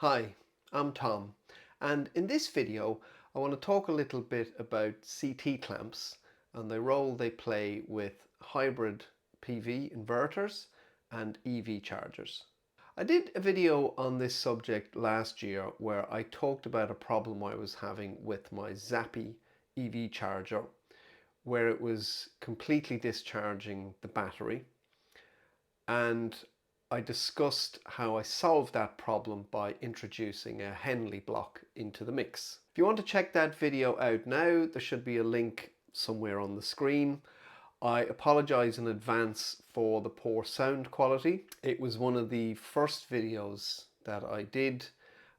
Hi, I'm Tom, and in this video I want to talk a little bit about CT clamps and the role they play with hybrid PV inverters and EV chargers. I did a video on this subject last year where I talked about a problem I was having with my Zappi EV charger, where it was completely discharging the battery, and I discussed how I solved that problem by introducing a Henley block into the mix. If you want to check that video out now, there should be a link somewhere on the screen. I apologize in advance for the poor sound quality. It was one of the first videos that I did,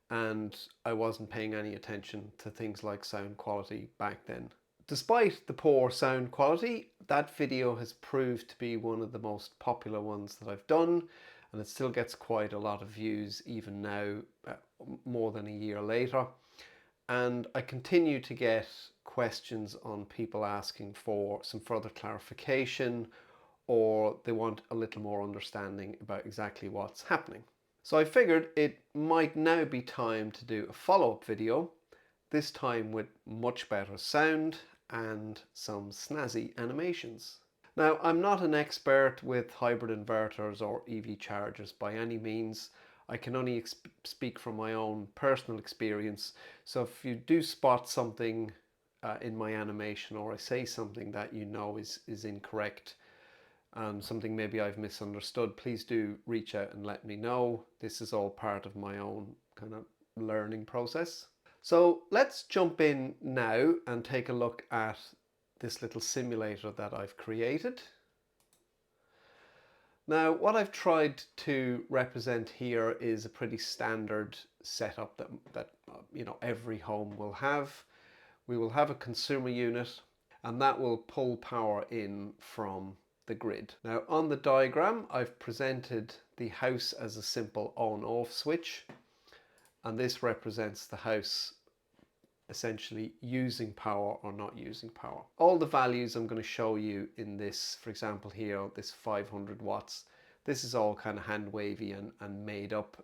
and I wasn't paying any attention to things like sound quality back then. Despite the poor sound quality, that video has proved to be one of the most popular ones that I've done, and it still gets quite a lot of views even now, more than a year later. And I continue to get questions on people asking for some further clarification, or they want a little more understanding about exactly what's happening. So I figured it might now be time to do a follow-up video, this time with much better sound and some snazzy animations. Now, I'm not an expert with hybrid inverters or EV chargers by any means. I can only speak from my own personal experience. So if you do spot something in my animation, or I say something that you know is incorrect, something maybe I've misunderstood, please do reach out and let me know. This is all part of my own kind of learning process. So let's jump in now and take a look at this little simulator that I've created. Now, what I've tried to represent here is a pretty standard setup that every home will have. We will have a consumer unit, and that will pull power in from the grid. Now, on the diagram, I've presented the house as a simple on-off switch, and this represents the house essentially using power or not using power. All the values I'm going to show you in this, for example here, this 500 watts, this is all kind of hand wavy and made up.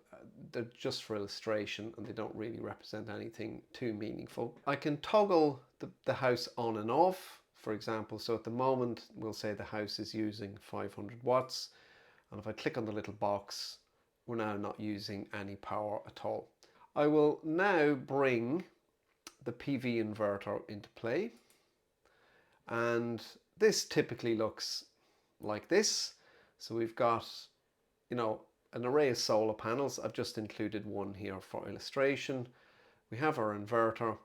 They're just for illustration and they don't really represent anything too meaningful. I can toggle the house on and off, for example. So at the moment, we'll say the house is using 500 watts. And if I click on the little box, we're now not using any power at all. I will now bring the PV inverter into play, and this typically looks like this. So we've got an array of solar panels. I've just included one here for illustration. We have our inverter,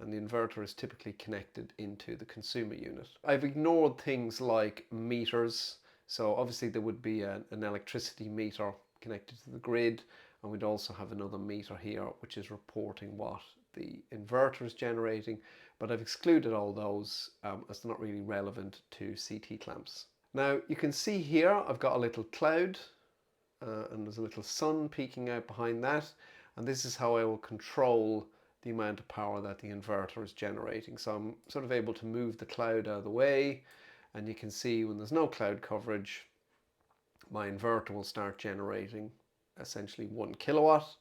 and the inverter is typically connected into the consumer unit. I've ignored things like meters, so obviously there would be an electricity meter connected to the grid, and we'd also have another meter here which is reporting what the inverter is generating, but I've excluded all those as they're not really relevant to CT clamps. Now you can see here I've got a little cloud and there's a little sun peeking out behind that, and this is how I will control the amount of power that the inverter is generating. So I'm sort of able to move the cloud out of the way, and you can see when there's no cloud coverage, my inverter will start generating essentially 1 kilowatt,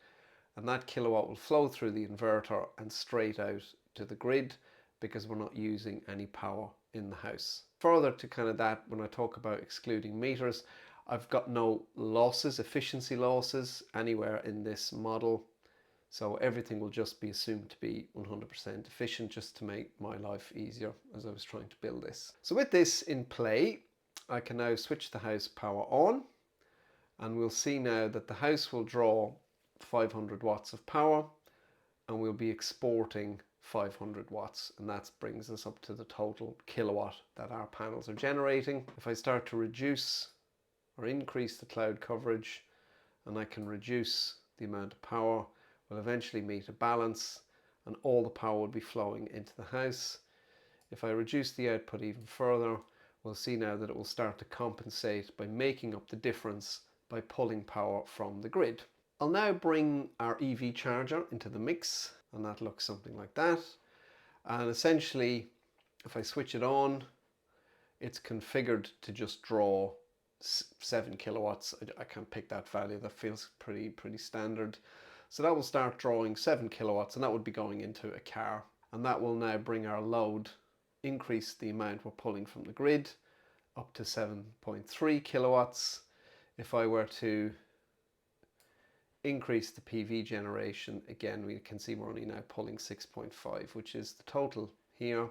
and that kilowatt will flow through the inverter and straight out to the grid because we're not using any power in the house. Further to kind of that, when I talk about excluding meters, I've got no losses, efficiency losses anywhere in this model. So everything will just be assumed to be 100% efficient, just to make my life easier as I was trying to build this. So with this in play, I can now switch the house power on, and we'll see now that the house will draw 500 watts of power, and we'll be exporting 500 watts, and that brings us up to the total kilowatt that our panels are generating. If I start to reduce or increase the cloud coverage, and I can reduce the amount of power, we'll eventually meet a balance and all the power will be flowing into the house. If I reduce the output even further, we'll see now that it will start to compensate by making up the difference by pulling power from the grid. I'll now bring our EV charger into the mix, and that looks something like that. And essentially, if I switch it on, it's configured to just draw 7 kilowatts. I can't pick that value. That feels pretty standard. So that will start drawing 7 kilowatts, and that would be going into a car. And that will now bring our load, increase the amount we're pulling from the grid up to 7.3 kilowatts. If I were to increase the PV generation, again, we can see we're only now pulling 6.5, which is the total here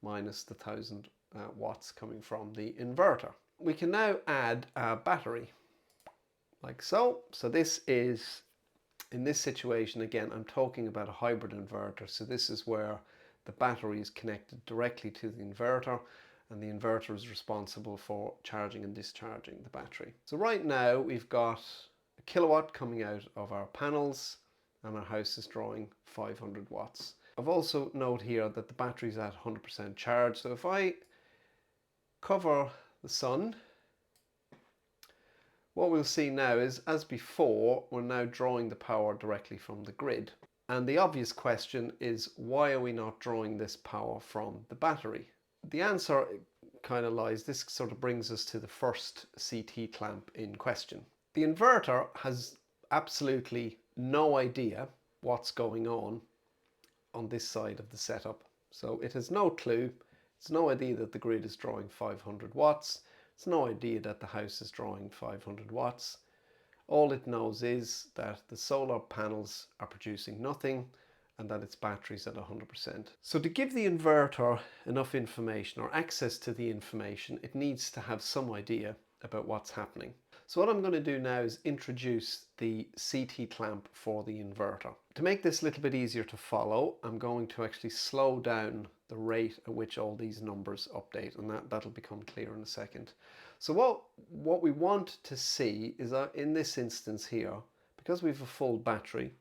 minus the 1000 watts coming from the inverter. We can now add a battery like so. So this is, in this situation, again, I'm talking about a hybrid inverter. So this is where the battery is connected directly to the inverter, and the inverter is responsible for charging and discharging the battery. So right now we've got a kilowatt coming out of our panels, and our house is drawing 500 watts. I've also note here that the battery is at 100% charge. So if I cover the sun, what we'll see now is, as before, we're now drawing the power directly from the grid. And the obvious question is, why are we not drawing this power from the battery? The answer kind of lies, this sort of brings us to the first CT clamp in question. The inverter has absolutely no idea what's going on this side of the setup. So it has no clue. It's no idea that the grid is drawing 500 watts. It's no idea that the house is drawing 500 watts. All it knows is that the solar panels are producing nothing and that its battery's at 100%. So to give the inverter enough information or access to the information, it needs to have some idea about what's happening. So what I'm going to do now is introduce the CT clamp for the inverter. To make this a little bit easier to follow, I'm going to actually slow down the rate at which all these numbers update, and that'll become clear in a second. So what we want to see is that in this instance here, because we have a full battery,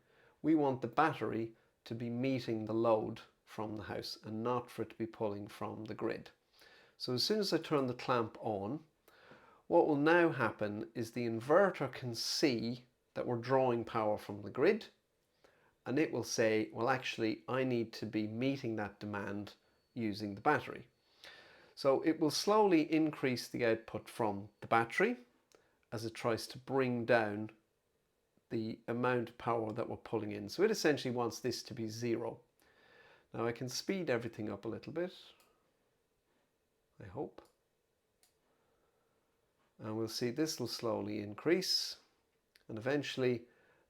we want the battery to be meeting the load from the house and not for it to be pulling from the grid. So as soon as I turn the clamp on, what will now happen is the inverter can see that we're drawing power from the grid, and it will say, well, actually, I need to be meeting that demand using the battery. So it will slowly increase the output from the battery as it tries to bring down the amount of power that we're pulling in. So it essentially wants this to be 0. Now I can speed everything up a little bit, I hope. And we'll see this will slowly increase, and eventually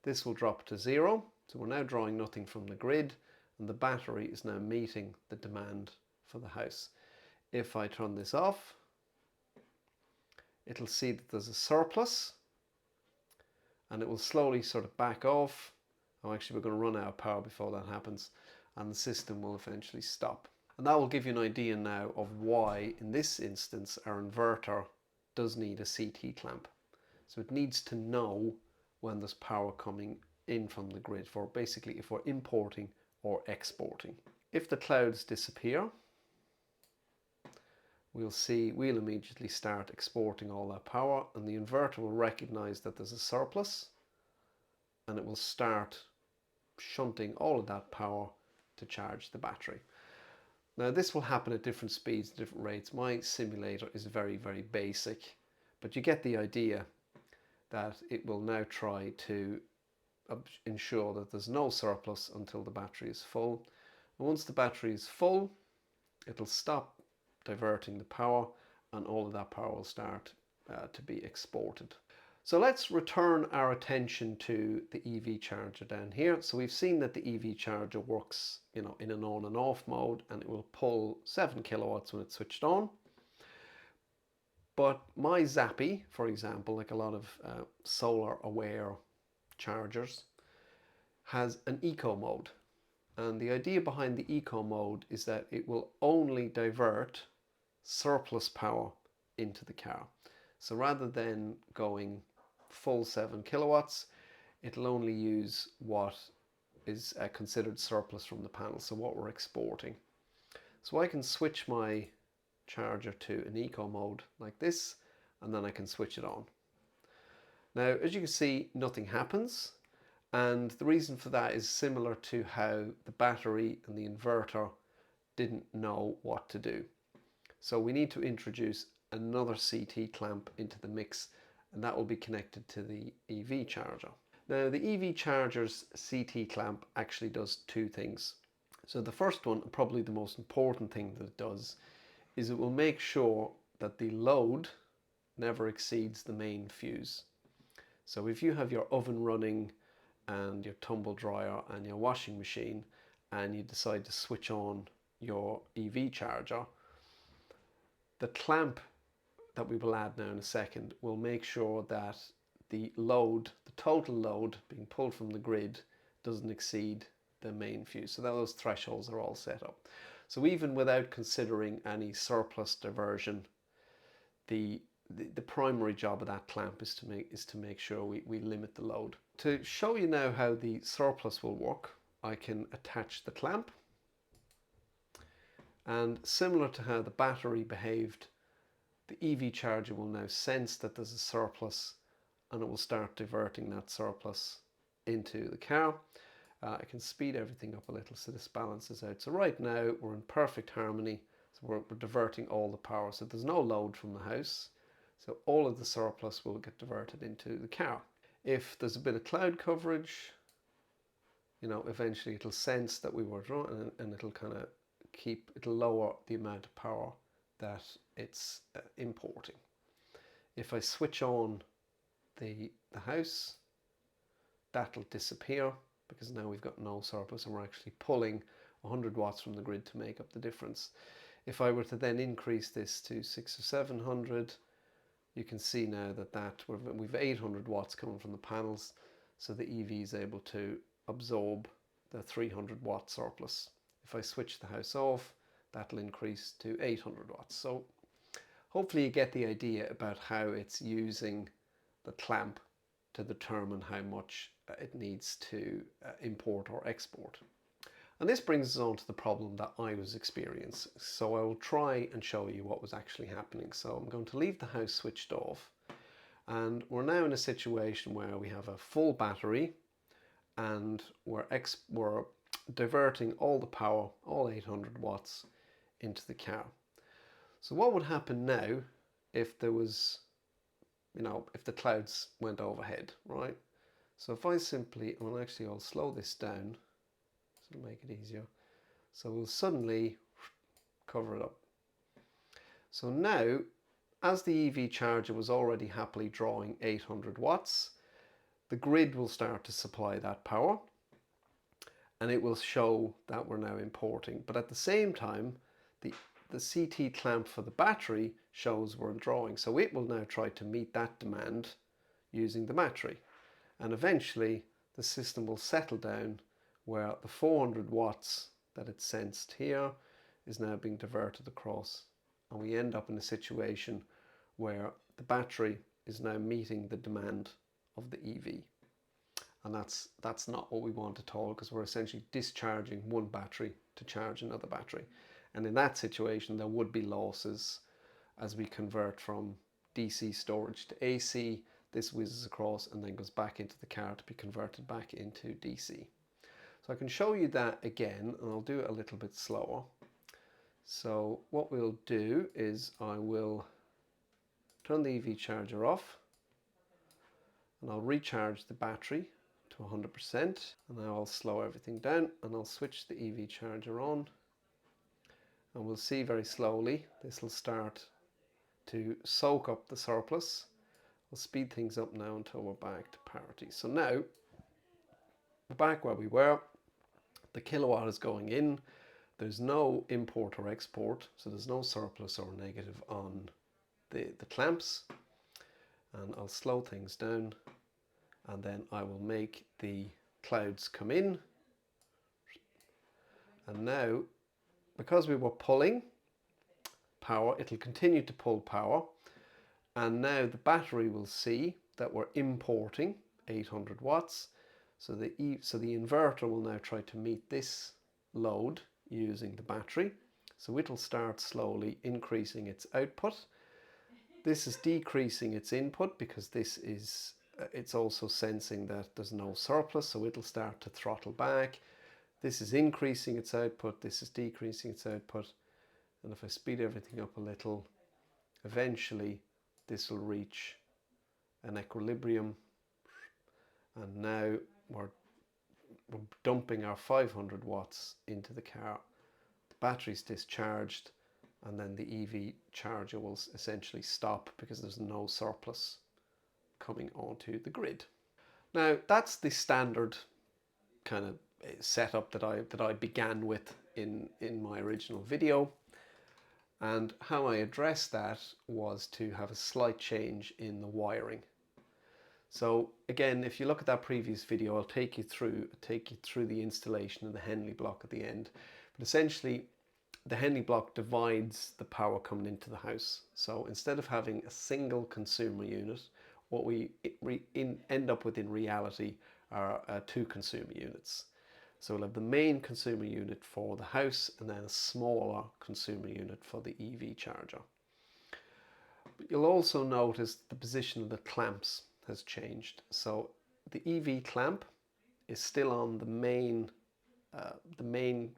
this will drop to 0. So we're now drawing nothing from the grid, and the battery is now meeting the demand for the house. If I turn this off, it'll see that there's a surplus, and it will slowly sort of back off. Oh, actually, we're going to run out of power before that happens, and the system will eventually stop. And that will give you an idea now of why, in this instance, our inverter does need a CT clamp. So it needs to know when there's power coming in from the grid, for basically if we're importing or exporting. If the clouds disappear, we'll immediately start exporting all that power, and the inverter will recognize that there's a surplus, and it will start shunting all of that power to charge the battery. Now this will happen at different speeds, different rates. My simulator is very, very basic, but you get the idea that it will now try to ensure that there's no surplus until the battery is full. And once the battery is full, it'll stop diverting the power, and all of that power will start to be exported. So let's return our attention to the EV charger down here. So we've seen that the EV charger works, in an on and off mode, and it will pull 7 kilowatts when it's switched on. But my Zappi, for example, like a lot of solar aware chargers, has an eco mode. And the idea behind the eco mode is that it will only divert surplus power into the car. So rather than going full 7 kilowatts, it'll only use what is considered surplus from the panel, so what we're exporting. So I can switch my charger to an eco mode like this, and then I can switch it on. Now, as you can see, nothing happens, and the reason for that is similar to how the battery and the inverter didn't know what to do. So we need to introduce another CT clamp into the mix, and that will be connected to the EV charger. Now the EV charger's CT clamp actually does two things. So the first one, probably the most important thing that it does, is it will make sure that the load never exceeds the main fuse. So if you have your oven running and your tumble dryer and your washing machine and you decide to switch on your EV charger, the clamp that we will add now in a second will make sure that the load, the total load being pulled from the grid, doesn't exceed the main fuse. So those thresholds are all set up. So even without considering any surplus diversion, the primary job of that clamp is to make sure we limit the load. To show you now how the surplus will work, I can attach the clamp, and similar to how the battery behaved, the EV charger will now sense that there's a surplus and it will start diverting that surplus into the car. I can speed everything up a little so this balances out. So right now we're in perfect harmony. So we're diverting all the power. So there's no load from the house. So all of the surplus will get diverted into the car. If there's a bit of cloud coverage, eventually it'll sense that we were drawing and it'll lower the amount of power that it's importing. If I switch on the house, that'll disappear because now we've got no surplus and we're actually pulling 100 watts from the grid to make up the difference. If I were to then increase this to 600 or 700, you can see now that we've 800 watts coming from the panels, so the EV is able to absorb the 300 watt surplus. If I switch the house off, that'll increase to 800 watts. So hopefully you get the idea about how it's using the clamp to determine how much it needs to import or export. And this brings us on to the problem that I was experiencing. So I will try and show you what was actually happening. So I'm going to leave the house switched off, and we're now in a situation where we have a full battery and we're diverting all the power, all 800 watts, into the car. So what would happen now if there was, if the clouds went overhead, right? So if I simply, I'll slow this down, so it'll make it easier. So we'll suddenly cover it up. So now, as the EV charger was already happily drawing 800 watts, the grid will start to supply that power and it will show that we're now importing. But at the same time, the CT clamp for the battery shows we're drawing. So it will now try to meet that demand using the battery. And eventually the system will settle down where the 400 watts that it sensed here is now being diverted across. And we end up in a situation where the battery is now meeting the demand of the EV. And that's not what we want at all, because we're essentially discharging one battery to charge another battery. And in that situation, there would be losses as we convert from DC storage to AC. This whizzes across and then goes back into the car to be converted back into DC. So I can show you that again, and I'll do it a little bit slower. So what we'll do is I will turn the EV charger off, and I'll recharge the battery to 100%, and now I'll slow everything down and I'll switch the EV charger on, and we'll see very slowly this will start to soak up the surplus. We'll speed things up now until we're back to parity. So now we're back where we were. The kilowatt is going in. There's no import or export, so there's no surplus or negative on the clamps. And I'll slow things down, and then I will make the clouds come in. And now, because we were pulling power, it'll continue to pull power, and now the battery will see that we're importing 800 watts. So the inverter will now try to meet this load using the battery. So it'll start slowly increasing its output. This is decreasing its input because it's also sensing that there's no surplus, so it'll start to throttle back. This is increasing its output, this is decreasing its output. And if I speed everything up a little, eventually this will reach an equilibrium, and now we're dumping our 500 watts into the car. The battery's discharged, and then the EV charger will essentially stop because there's no surplus coming onto the grid. Now that's the standard kind of setup that I began with in my original video, and how I addressed that was to have a slight change in the wiring. So again, if you look at that previous video, I'll take you through the installation of the Henley block at the end. But essentially, the Henley block divides the power coming into the house. So instead of having a single consumer unit, what we end up with in reality are two consumer units. So we'll have the main consumer unit for the house and then a smaller consumer unit for the EV charger. But you'll also notice the position of the clamps has changed. So the EV clamp is still on the main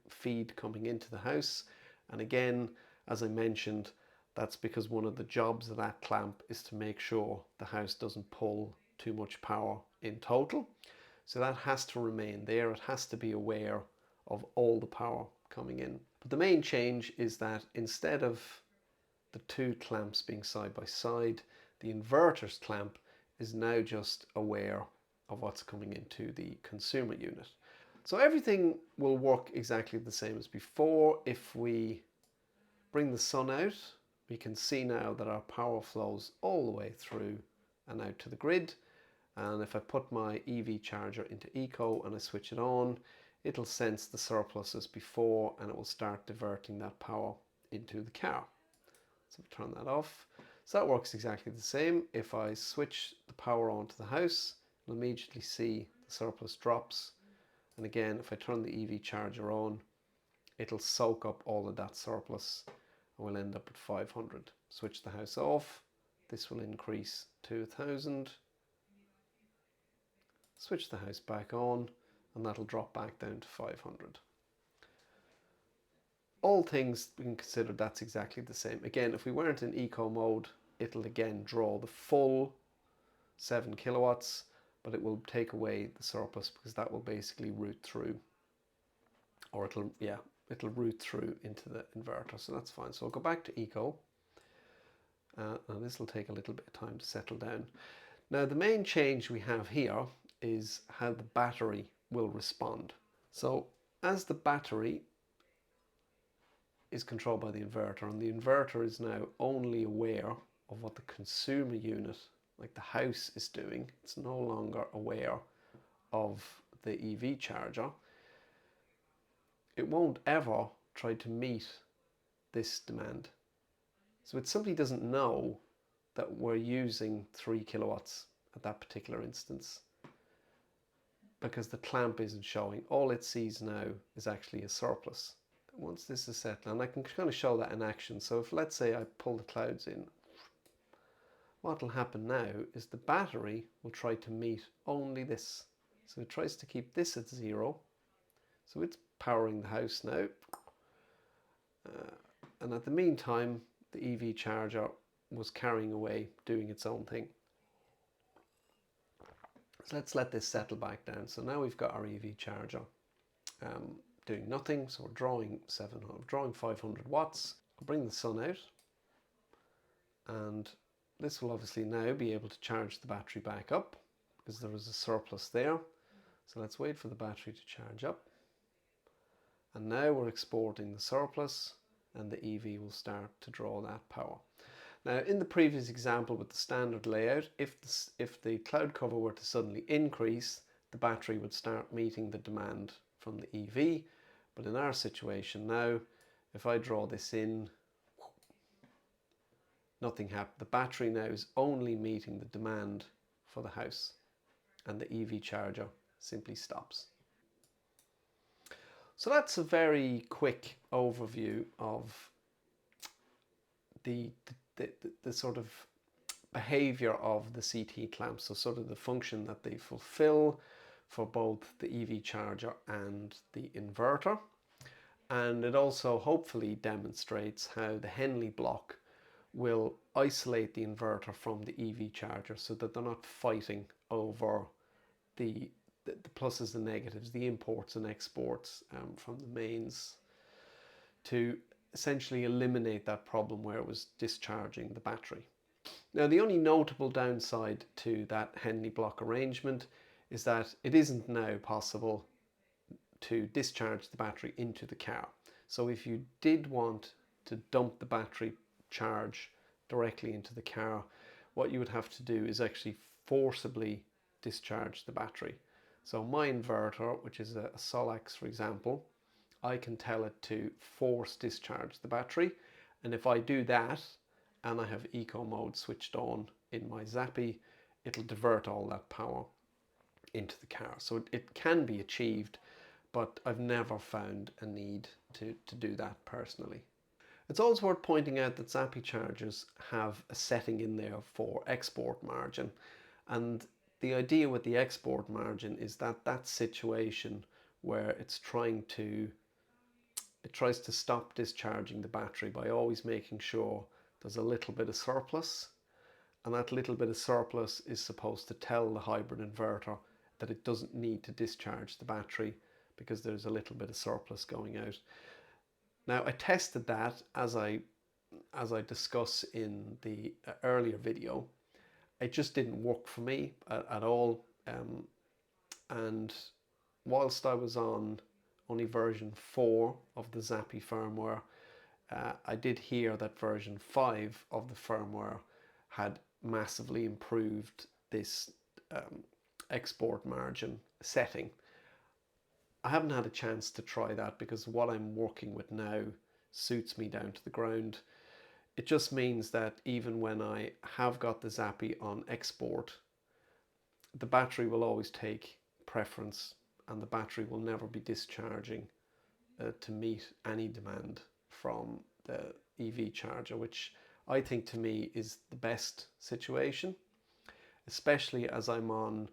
feed coming into the house, and again, as I mentioned, that's because one of the jobs of that clamp is to make sure the house doesn't pull too much power in total. So that has to remain there. It has to be aware of all the power coming in. But the main change is that instead of the two clamps being side by side, the inverter's clamp is now just aware of what's coming into the consumer unit. So everything will work exactly the same as before. If we bring the sun out, we can see now that our power flows all the way through and out to the grid. And if I put my EV charger into eco and I switch it on, it'll sense the surplus as before and it will start diverting that power into the car. So turn that off. So that works exactly the same. If I switch the power on to the house, you'll immediately see the surplus drops. And again, if I turn the EV charger on, it'll soak up all of that surplus and we'll end up at 500. Switch the house off, this will increase to 1000. Switch the house back on and that'll drop back down to 500. All things we can consider that's exactly the same. Again, if we weren't in eco mode, it'll again draw the full 7 kilowatts, but it will take away the surplus because that will basically route through, or it'll route through into the inverter. So that's fine. So I'll go back to eco. And this will take a little bit of time to settle down. Now the main change we have here is how the battery will respond. So as the battery is controlled by the inverter, and the inverter is now only aware of what the consumer unit, like the house, is doing. It's no longer aware of the EV charger. It won't ever try to meet this demand. So it simply doesn't know that we're using 3 kilowatts at that particular instance because the clamp isn't showing. All it sees now is actually a surplus. Once this is settled, and I can kind of show that in action. So if, let's say, I pull the clouds in, what will happen now is the battery will try to meet only this. So it tries to keep this at 0. So it's powering the house now. And at the meantime, the EV charger was carrying away, doing its own thing. So let's let this settle back down. So now we've got our EV charger doing nothing. So we're drawing 500 watts. I'll bring the sun out, and this will obviously now be able to charge the battery back up because there was a surplus there. So let's wait for the battery to charge up. And now we're exporting the surplus and the EV will start to draw that power. Now in the previous example with the standard layout, if the cloud cover were to suddenly increase, the battery would start meeting the demand from the EV. But in our situation now, if I draw this in, nothing happened. The battery now is only meeting the demand for the house and the EV charger simply stops. So that's a very quick overview of the sort of behavior of the CT clamps, so sort of the function that they fulfill for both the EV charger and the inverter. And it also hopefully demonstrates how the Henley block will isolate the inverter from the EV charger so that they're not fighting over the pluses and negatives, the imports and exports from the mains, to essentially eliminate that problem where it was discharging the battery. Now, the only notable downside to that Henley Block arrangement is that it isn't now possible to discharge the battery into the car. So if you did want to dump the battery charge directly into the car, what you would have to do is actually forcibly discharge the battery. So my inverter, which is a Solax, for example, I can tell it to force discharge the battery, and if I do that and I have eco mode switched on in my Zappi, it'll divert all that power into the car. So it can be achieved, but I've never found a need to do that personally. It's also worth pointing out that Zappi chargers have a setting in there for export margin, and the idea with the export margin is that that situation where it tries to stop discharging the battery by always making sure there's a little bit of surplus, and that little bit of surplus is supposed to tell the hybrid inverter that it doesn't need to discharge the battery because there's a little bit of surplus going out. Now, I tested that as I discuss in the earlier video. It just didn't work for me at all, and whilst I was on only version 4 of the Zappi firmware, I did hear that version 5 of the firmware had massively improved this export margin setting. I haven't had a chance to try that because what I'm working with now suits me down to the ground. It just means that even when I have got the Zappi on export, the battery will always take preference, and the battery will never be discharging to meet any demand from the EV charger, which I think to me is the best situation, especially as I'm on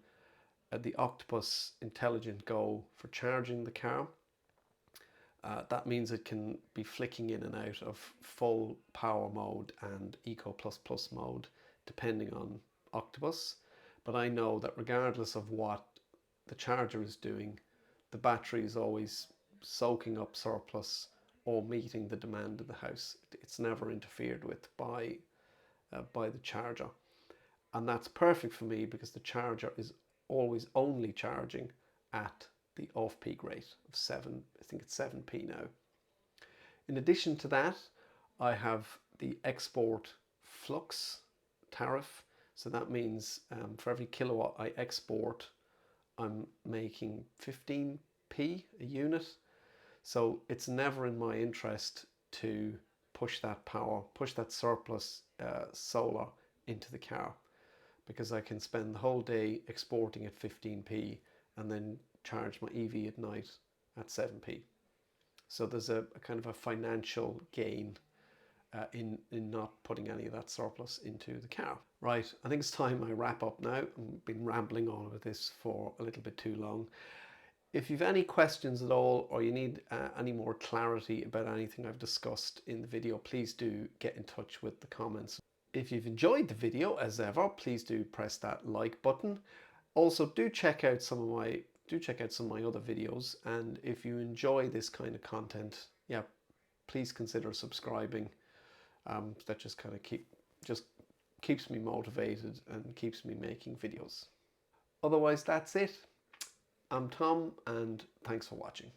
the Octopus Intelligent Go for charging the car. That means it can be flicking in and out of full power mode and Eco++ mode depending on Octopus. But I know that regardless of what the charger is doing, the battery is always soaking up surplus or meeting the demand of the house. It's never interfered with by the charger. And that's perfect for me because the charger is always only charging at the off-peak rate of 7, I think it's 7p now. In addition to that, I have the export flux tariff. So that means for every kilowatt I export, I'm making 15p a unit. So it's never in my interest to push that power, push that surplus solar into the car, because I can spend the whole day exporting at 15p and then charge my EV at night at 7p. So there's a kind of a financial gain in not putting any of that surplus into the car. Right, I think it's time I wrap up now. I've been rambling on with this for a little bit too long. If you've any questions at all, or you need any more clarity about anything I've discussed in the video, please do get in touch with the comments. If you've enjoyed the video, as ever, please do press that like button. Also, do check out some of my other videos, and if you enjoy this kind of content, yeah, please consider subscribing. That just kind of keeps me motivated and keeps me making videos. Otherwise, that's it. I'm Tom, and thanks for watching.